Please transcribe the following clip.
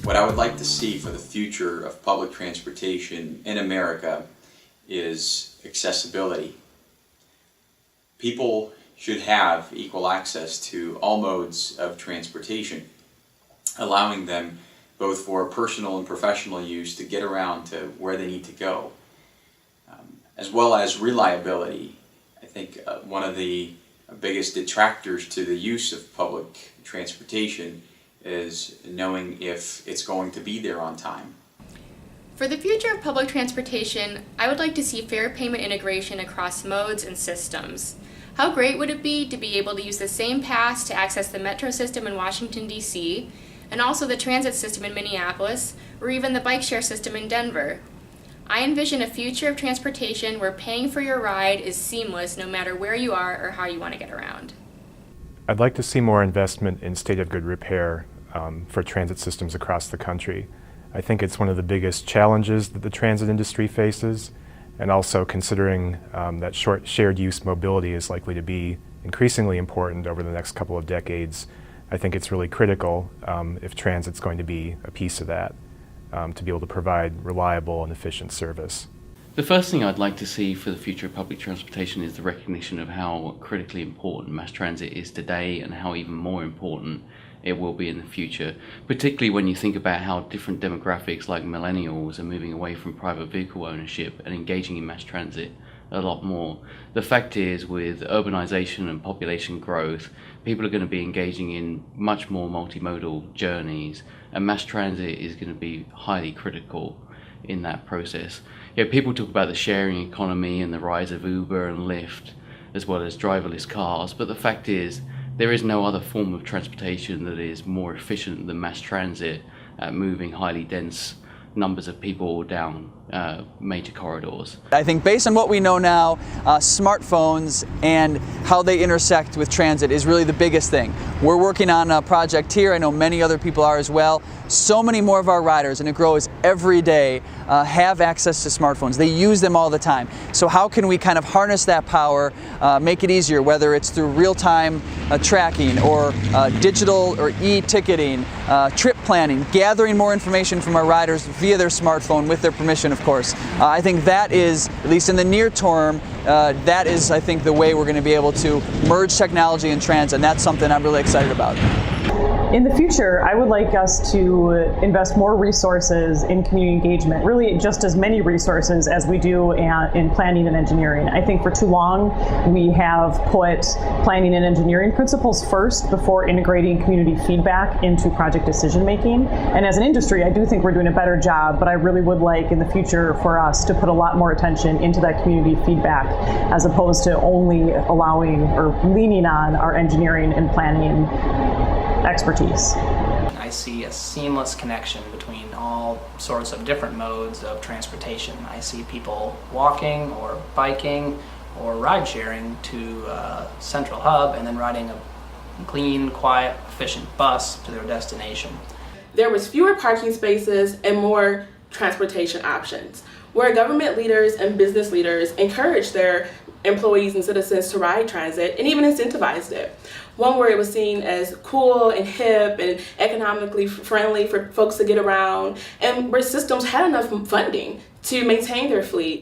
What I would like to see for the future of public transportation in America is accessibility. People should have equal access to all modes of transportation, allowing them both for personal and professional use to get around to where they need to go, as well as reliability. I think one of the biggest detractors to the use of public transportation is knowing if it's going to be there on time. For the future of public transportation, I would like to see fare payment integration across modes and systems. How great would it be to be able to use the same pass to access the metro system in Washington, D.C., and also the transit system in Minneapolis, or even the bike share system in Denver? I envision a future of transportation where paying for your ride is seamless no matter where you are or how you want to get around. I'd like to see more investment in state of good repair for transit systems across the country. I think it's one of the biggest challenges that the transit industry faces, and also considering that shared use mobility is likely to be increasingly important over the next couple of decades, I think it's really critical if transit's going to be a piece of that, to be able to provide reliable and efficient service. The first thing I'd like to see for the future of public transportation is the recognition of how critically important mass transit is today and how even more important it will be in the future, particularly when you think about how different demographics like millennials are moving away from private vehicle ownership and engaging in mass transit a lot more. The fact is, with urbanization and population growth, people are going to be engaging in much more multimodal journeys, and mass transit is going to be highly critical in that process. People talk about the sharing economy and the rise of Uber and Lyft, as well as driverless cars, but the fact is, there is no other form of transportation that is more efficient than mass transit at moving highly dense numbers of people down major corridors. I think based on what we know now, smartphones and how they intersect with transit is really the biggest thing. We're working on a project here, I know many other people are as well. So many more of our riders, and it grows every day, have access to smartphones. They use them all the time. So how can we kind of harness that power, make it easier, whether it's through real-time tracking or digital or e-ticketing, trip planning, gathering more information from our riders via their smartphone with their permission, of course. I think that is, at least in the near term, that is, I think, the way we're going to be able to merge technology and transit, and that's something I'm really excited about. In the future, I would like us to invest more resources in community engagement, really just as many resources as we do in planning and engineering. I think for too long we have put planning and engineering principles first before integrating community feedback into project decision making. And as an industry, I do think we're doing a better job, but I really would like in the future for us to put a lot more attention into that community feedback as opposed to only allowing or leaning on our engineering and planning expertise. I see a seamless connection between all sorts of different modes of transportation. I see people walking or biking or ride sharing to a central hub and then riding a clean, quiet, efficient bus to their destination. There was fewer parking spaces and more transportation options, where government leaders and business leaders encouraged their employees and citizens to ride transit and even incentivized it. One where it was seen as cool and hip and economically friendly for folks to get around, and where systems had enough funding to maintain their fleet.